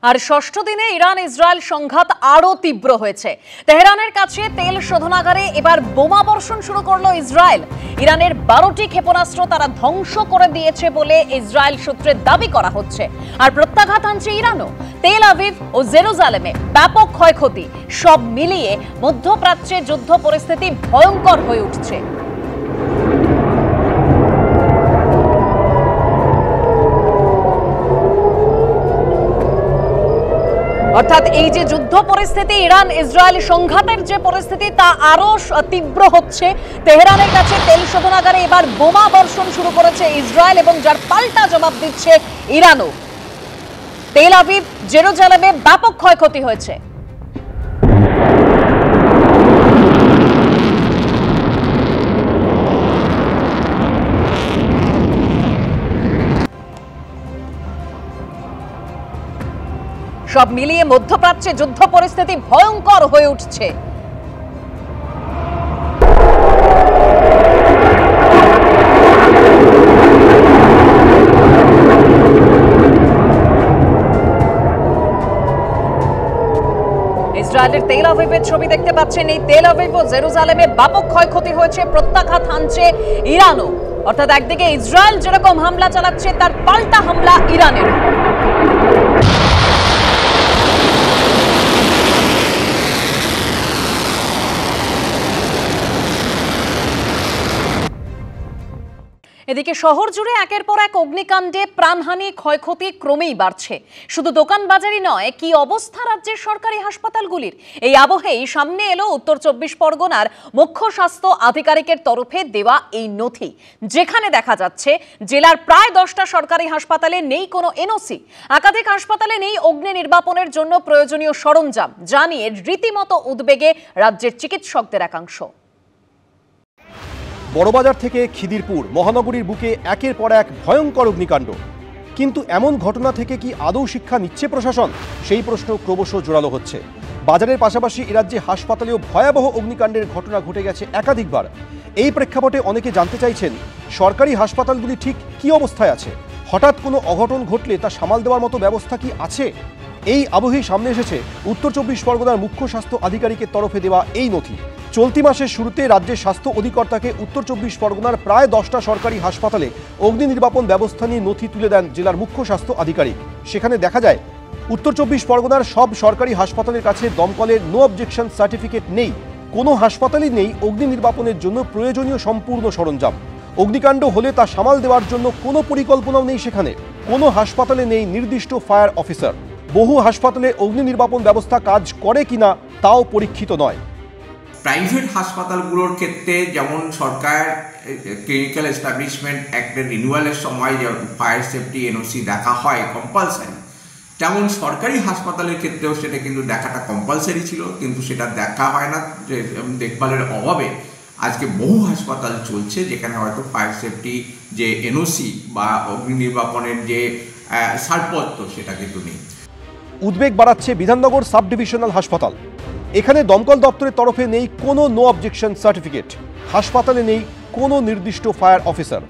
আর ষষ্ঠ দিনে Iran Israel সংঘাত আরো তীব্র হয়েছে। তেহরানের কাছে তেল শোধনাগারে এবার বোমা বর্ষণ শুরু করলো ইসরায়েল। ইরানের 12টি ক্ষেপণাস্ত্র তারা ধ্বংস করে দিয়েছে বলে ইসরায়েল সূত্রে দাবি করা হচ্ছে। আর প্রত্যাঘাত আনছে ইরানও। তেল আভিভ ও জেরুজালেমে ব্যাপক ক্ষয়ক্ষতি। সব মিলিয়ে মধ্যপ্রাচ্যে যুদ্ধ পরিস্থিতি ভয়ঙ্কর হয়ে উঠছে। অর্থাৎ এই যে যুদ্ধ পরিস্থিতি, ইরান ইসরায়েল সংঘাতের যে পরিস্থিতি তা আরো তীব্র হচ্ছে। তেহরানের কাছে তেল শোধনাগারে এবার বোমা বর্ষণ শুরু করেছে ইসরায়েল এবং যার পাল্টা জবাব দিচ্ছে ইরানও। তেল আভিভ জেরুজালেমে ব্যাপক ক্ষয়ক্ষতি হয়েছে। সব মিলিয়ে মধ্যপ্রাচ্যে যুদ্ধ পরিস্থিতি ভয়ঙ্কর হয়ে উঠছে। ইসরায়েলের তেল আভিভের ছবি দেখতে পাচ্ছেন। এই তেল আভিভ ও জেরুজালেমে ব্যাপক ক্ষয়ক্ষতি হয়েছে। প্রত্যাঘাত হানছে ইরানও। অর্থাৎ একদিকে ইসরায়েল যেরকম হামলা চালাচ্ছে তার পাল্টা হামলা ইরানের। এদিকে শহর জুড়ে একের পর এক অগ্নিকাণ্ডে প্রাণহানি, ক্ষয়ক্ষতি ক্রমেই বাড়ছে। শুধু দোকান বাজারই নয়, কি অবস্থা রাজ্যের সরকারি হাসপাতালগুলির। এই আবহেই সামনে এলো উত্তর 24 পরগনার মুখ্য স্বাস্থ্য আধিকারিকের তরফে দেওয়া এই নথি, যেখানে দেখা যাচ্ছে জেলার প্রায় 10টা সরকারি হাসপাতালে নেই কোনো এনওসি। একাধিক হাসপাতালে নেই অগ্নি নির্বাপনের জন্য প্রয়োজনীয় সরঞ্জাম, যা নিয়ে রীতিমতো উদ্বেগে রাজ্যের চিকিৎসকদের একাংশ। বড়বাজার থেকে খিদিরপুর মহানগরীর বুকে একের পর এক ভয়ঙ্কর অগ্নিকাণ্ড। কিন্তু এমন ঘটনা থেকে কি আদৌ শিক্ষা নিচ্ছে প্রশাসন? সেই প্রশ্ন ক্রমশ জোরালো হচ্ছে। বাজারের পাশাপাশি এ রাজ্যে হাসপাতালেও ভয়াবহ অগ্নিকাণ্ডের ঘটনা ঘটে গেছে একাধিকবার। এই প্রেক্ষাপটে অনেকে জানতে চাইছেন, সরকারি হাসপাতালগুলি ঠিক কী অবস্থায় আছে? হঠাৎ কোনো অঘটন ঘটলে তা সামাল দেওয়ার মতো ব্যবস্থা কি আছে? এই আবহেই সামনে এসেছে উত্তর 24 পরগনার মুখ্য স্বাস্থ্য আধিকারিকের তরফে দেওয়া এই নথি। চলতি মাসের শুরুতে রাজ্যের স্বাস্থ্য অধিকর্তাকে উত্তর 24 পরগনার প্রায় 10টা সরকারি হাসপাতালে অগ্নি নির্বাপন ব্যবস্থা নিয়ে নথি তুলে দেন জেলার মুখ্য স্বাস্থ্য আধিকারিক। সেখানে দেখা যায় উত্তর 24 পরগনার সব সরকারি হাসপাতালের কাছে দমকলের নো অবজেকশন সার্টিফিকেট নেই। কোনো হাসপাতালই নেই অগ্নি নির্বাপনের জন্য প্রয়োজনীয় সম্পূর্ণ সরঞ্জাম। অগ্নিকাণ্ড হলে তা সামাল দেওয়ার জন্য কোনো পরিকল্পনাও নেই সেখানে। কোনো হাসপাতালে নেই নির্দিষ্ট ফায়ার অফিসার। বহু হাসপাতালে অগ্নি নির্বাপন ব্যবস্থা কাজ করে কিনা তাও পরীক্ষিত নয়। প্রাইভেট হাসপাতালগুলোর ক্ষেত্রে যেমন সরকার ক্লিনিক্যাল এস্টাবলিশমেন্ট অ্যাক্টের রিনিউয়ালের সময় যে ফায়ার সেফটি এনওসি দেখা হয় কম্পালসারি, তেমন সরকারি হাসপাতালের ক্ষেত্রেও সেটা কিন্তু দেখাটা কম্পালসারি ছিল, কিন্তু সেটা দেখা হয় না। যে দেখভালের অভাবে আজকে বহু হাসপাতাল চলছে যেখানে হয়তো ফায়ার সেফটি যে এনওসি বা অগ্নি নির্বাপনের যে ছাড়পত্র সেটা কিন্তু নেই। উদ্বেগ বাড়াচ্ছে বিধাননগর সাব ডিভিশনাল হাসপাতাল। এখানে দমকল দপ্তরের তরফে নেই কোনো নো অবজেকশন সার্টিফিকেট। হাসপাতালে নেই কোনো নির্দিষ্ট ফায়ার অফিসার।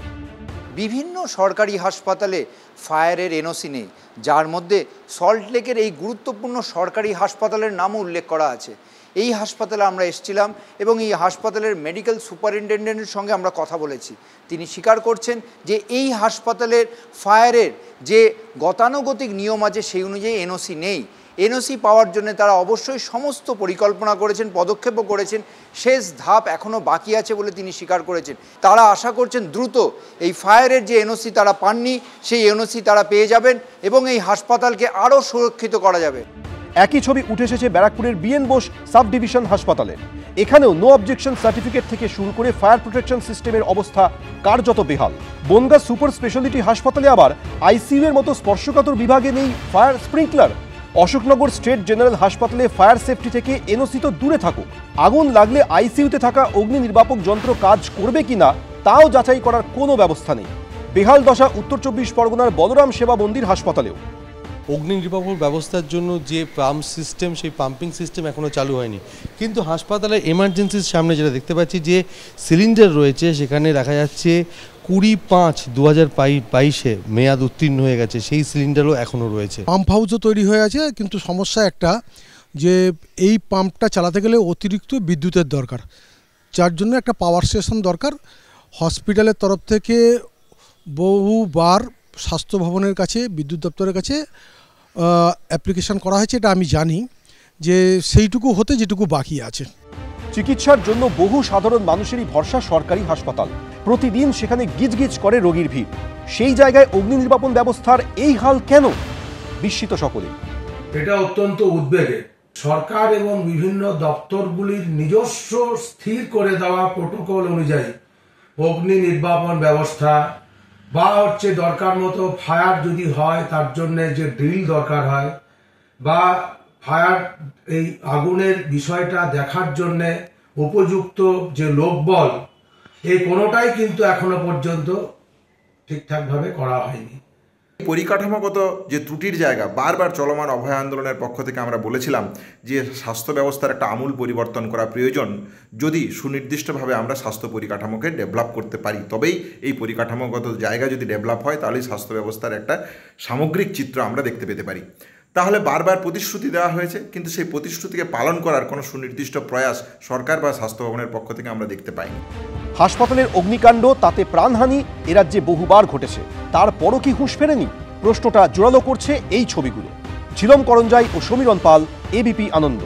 বিভিন্ন সরকারি হাসপাতালে ফায়ারের এনওসি নেই, যার মধ্যে সল্টলেকের এই গুরুত্বপূর্ণ সরকারি হাসপাতালের নামও উল্লেখ করা আছে। এই হাসপাতালে আমরা এসেছিলাম এবং এই হাসপাতালের মেডিকেল সুপারিনটেন্ডেন্টের সঙ্গে আমরা কথা বলেছি। তিনি স্বীকার করছেন যে এই হাসপাতালের ফায়ারের যে গতানুগতিক নিয়ম আছে সেই অনুযায়ী এনওসি নেই। এনওসি পাওয়ার জন্য তারা অবশ্যই সমস্ত পরিকল্পনা করেছেন, পদক্ষেপও করেছেন। শেষ ধাপ এখনও বাকি আছে বলে তিনি স্বীকার করেছেন। তারা আশা করছেন দ্রুত এই ফায়ারের যে এনওসি তারা পাননি সেই এনওসি তারা পেয়ে যাবেন এবং এই হাসপাতালকে আরও সুরক্ষিত করা যাবে। একই ছবি উঠে এসেছে ব্যারাকপুরের বিএন বোস সাব ডিভিশন হাসপাতালে। এখানেও নো অবজেকশন সার্টিফিকেট থেকে শুরু করে ফায়ার প্রোটেকশন সিস্টেমের অবস্থা কার্যত বেহাল। বনগাঁ সুপার স্পেশালিটি হাসপাতালে আবার আইসিইউ এর মতো স্পর্শকাতর বিভাগে নেই fire sprinkler. Ashoknagar state general হাসপাতালে ফায়ার সেফটি থেকে এনওসি তো দূরে থাকুক, আগুন লাগলে আইসিইউতে থাকা অগ্নি নির্বাপক যন্ত্র কাজ করবে কিনা তাও যাচাই করার কোনো ব্যবস্থা নেই। বেহাল দশা উত্তর 24 পরগনার বলরাম সেবা মন্দির হাসপাতালেও। অগ্নি নির্বাপক ব্যবস্থার জন্য যে পাম্প সিস্টেম, সেই পাম্পিং সিস্টেম এখনও চালু হয়নি। কিন্তু হাসপাতালের এমার্জেন্সির সামনে যেটা দেখতে পাচ্ছি যে সিলিন্ডার রয়েছে, সেখানে দেখা যাচ্ছে 20/5/2022 মেয়াদ উত্তীর্ণ হয়ে গেছে, সেই সিলিন্ডারও এখনও রয়েছে। পাম্প হাউসও তৈরি হয়ে আছে, কিন্তু সমস্যা একটা যে এই পাম্পটা চালাতে গেলে অতিরিক্ত বিদ্যুতের দরকার, যার জন্য একটা পাওয়ার স্টেশন দরকার। হসপিটালের তরফ থেকে বহুবার স্বাস্থ্য ভবনের কাছে, বিদ্যুৎ দপ্তরের কাছে অ্যাপ্লিকেশন করা হয়েছে, এটা আমি জানি যে সেইটুকু হতে যেটুকু বাকি আছে। চিকিৎসার জন্য বহু সাধারণ মানুষেরই ভরসা সরকারি হাসপাতাল। প্রতিদিন সেখানে গিজগিজ করে রোগীর ভিড়। সেই জায়গায় অগ্নি নির্বাপন ব্যবস্থার এই হাল কেন? বিস্মিত সকলে। এটা অত্যন্ত উদ্বেগের। সরকার এবং বিভিন্ন দপ্তরগুলির নিজস্ব স্থির করে দেওয়া প্রোটোকল অনুযায়ী অগ্নি নির্বাপন ব্যবস্থা বা দরকার মতো ফায়ার যদি হয় তার জন্য যে ড্রিল দরকার হয়, বা ফায়ার এই আগুনের বিষয়টা দেখার জন্য উপযুক্ত যে লোকবল, এই কোনোটাই কিন্তু এখনো পর্যন্ত ঠিকঠাকভাবে করা হয়নি। পরিকাঠামোগত যে ত্রুটির জায়গা, বারবার চলমান অভয় আন্দোলনের পক্ষ থেকে আমরা বলেছিলাম যে স্বাস্থ্য ব্যবস্থার একটা আমূল পরিবর্তন করা প্রয়োজন। যদি সুনির্দিষ্টভাবে আমরা স্বাস্থ্য পরিকাঠামোকে ডেভেলপ করতে পারি, তবেই এই পরিকাঠামোগত জায়গা যদি ডেভেলপ হয়, তাহলেই স্বাস্থ্য ব্যবস্থার একটা সামগ্রিক চিত্র আমরা দেখতে পেতে পারি। তাহলে বারবার প্রতিশ্রুতি দেওয়া হয়েছে, কিন্তু সেই প্রতিশ্রুতিকে পালন করার কোনো সুনির্দিষ্ট প্রয়াস সরকার বা স্বাস্থ্য ভবনের পক্ষ থেকে আমরা দেখতে পাইনি। হাসপাতালের অগ্নিকাণ্ড, তাতে প্রাণহানি এ রাজ্যে বহুবার ঘটেছে, তারপরও কি হুঁশ ফেরেনি? প্রশ্নটা জোরালো করছে এই ছবিগুলো। ঝিলম করঞ্জাই ও সমীরণ পাল, এবিপি আনন্দ।